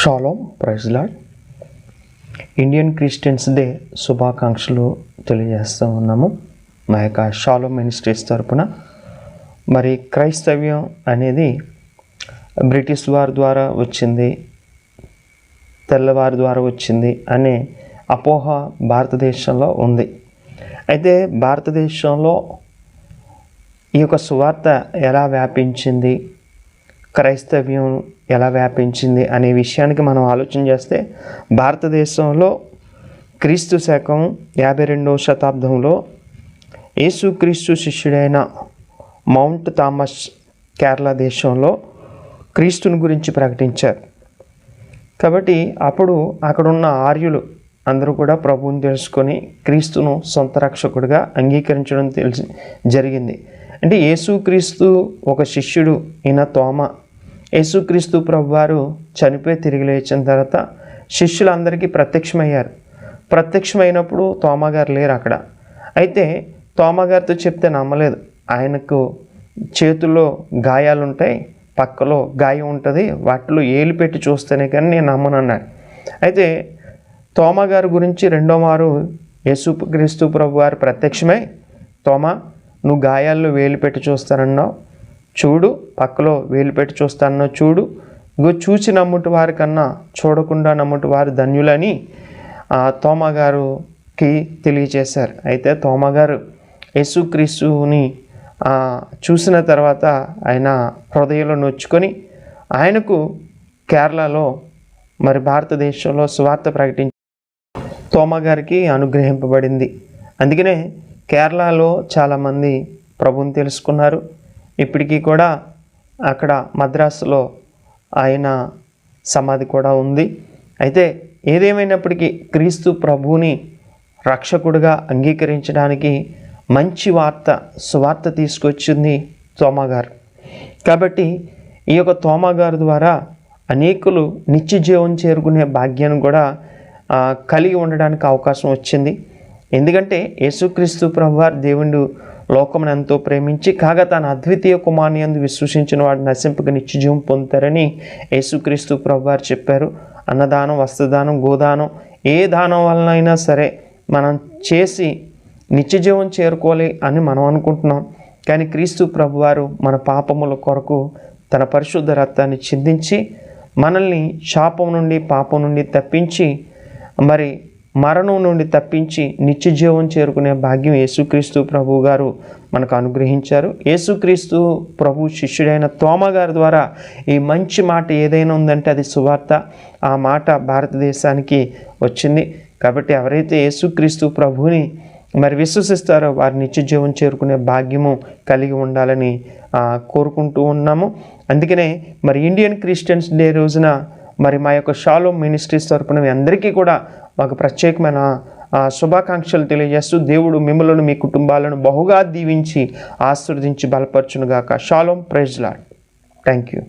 Shalom praise Lord. Indian Christians day శుభాకాంక్షలు తెలియజేస్తూ ఉన్నాము మా యొక్క షాలోమ్ మినిస్ట్రీస్ తరపున. మరి క్రైస్తవ్యం అనేది బ్రిటిష్ వారి ద్వారా వచ్చింది, తెల్లవారి ద్వారా వచ్చింది అనే అపోహ భారతదేశంలో ఉంది. అయితే భారతదేశంలో ఈ యొక్క సువార్త ఎలా వ్యాపించింది, క్రైస్తవ్యం ఎలా వ్యాపించింది అనే విషయానికి మనం ఆలోచన చేస్తే, భారతదేశంలో క్రీస్తు శకం 52వ శతాబ్దంలో యేసుక్రీస్తు శిష్యుడైన మౌంట్ థామస్ కేరళ దేశంలో క్రీస్తుని గురించి ప్రకటించారు. కాబట్టి అప్పుడు అక్కడున్న ఆర్యులు అందరూ కూడా ప్రభువుని తెలుసుకొని క్రీస్తును సొంత రక్షకుడిగా అంగీకరించడం జరిగింది. అంటే యేసుక్రీస్తు ఒక శిష్యుడు, ఈయన తోమ. యేసుక్రీస్తు ప్రభువారు చనిపోయి తిరిగి లేచిన తర్వాత శిష్యులందరికీ ప్రత్యక్షమయ్యారు. ప్రత్యక్షమైనప్పుడు తోమగారు లేరు అక్కడ. అయితే తోమగారితో చెప్తే నమ్మలేదు. ఆయనకు చేతుల్లో గాయాలుంటాయి, పక్కలో గాయం ఉంటుంది, వాటిలో ఏలు పెట్టి చూస్తేనే కానీ నేను నమ్మనన్నాడు. అయితే తోమగారి గురించి రెండో మారు యేసుక్రీస్తు ప్రభువారు ప్రత్యక్షమై, తోమ నువ్వు గాయాల్లో వేలు పెట్టి చూస్తానన్నావు, చూడు, పక్కలో వేలు పెట్టి చూస్తానన్నావు, చూడు, ఇగో చూసి నమ్ముటి వారి కన్నా చూడకుండా నమ్ముటి వారు ధన్యులని తోమగారుకి తెలియచేశారు. అయితే తోమగారు యేసుక్రీస్తుని చూసిన తర్వాత ఆయన హృదయంలో నొచ్చుకొని ఆయనకు కేరళలో మరి భారతదేశంలో సువార్త ప్రకటించి తోమగారికి అనుగ్రహింపబడింది. అందుకనే కేరళలో చాలామంది ప్రభువుని తెలుసుకున్నారు. ఇప్పటికీ కూడా అక్కడ మద్రాసులో ఆయన సమాధి కూడా ఉంది. అయితే ఏదేమైనప్పటికీ క్రీస్తు ప్రభువుని రక్షకుడిగా అంగీకరించడానికి మంచి సువార్త తీసుకొచ్చింది తోమగారు. కాబట్టి ఈ యొక్క తోమగారు ద్వారా అనేకులు నిత్య జీవం చేరుకునే భాగ్యాన్ని కూడా కలిగి ఉండడానికి అవకాశం వచ్చింది. ఎందుకంటే యేసుక్రీస్తు ప్రభువారు దేవుడు లోకమును ఎంతో ప్రేమించి కాగా తన అద్వితీయ కుమారుని యందు విశ్వసించిన వాడు నశింపక నిత్య జీవం పొందుతారని యేసుక్రీస్తు ప్రభువారు చెప్పారు. అన్నదానం, వస్త్రదానం, గోదానం, ఏ దానం వలనైనా సరే మనం చేసి నిత్య జీవం చేరుకోవాలి అని మనం అనుకుంటున్నాం. కానీ క్రీస్తు ప్రభువారు మన పాపముల కొరకు తన పరిశుద్ధ రక్తాన్ని చిందించి మనల్ని శాపం నుండి, పాపం నుండి తప్పించి, మరి మరణం నుండి తప్పించి నిత్య జీవం చేరుకునే భాగ్యం యేసుక్రీస్తు ప్రభు గారు మనకు అనుగ్రహించారు. యేసుక్రీస్తు ప్రభు శిష్యుడైన తోమగారి ద్వారా ఈ మంచి మాట ఏదైనా ఉందంటే అది సువార్త. ఆ మాట భారతదేశానికి వచ్చింది. కాబట్టి ఎవరైతే యేసుక్రీస్తు ప్రభుని మరి విశ్వసిస్తారో వారి నిత్య జీవం చేరుకునే భాగ్యము కలిగి ఉండాలని కోరుకుంటూ ఉన్నాము. అందుకనే మరి ఇండియన్ క్రిస్టియన్స్ డే రోజున మరి మా యొక్క షాలోమ్ మినిస్ట్రీస్ తరపున మీ అందరికీ కూడా మాకు ప్రత్యేకమైన శుభాకాంక్షలు తెలియజేస్తూ దేవుడు మిమ్మలను, మీ కుటుంబాలను బహుగా దీవించి ఆశీర్వదించి బలపరచునుగాక. షాలోమ్, ప్రైజ్ లార్డ్. Thank you.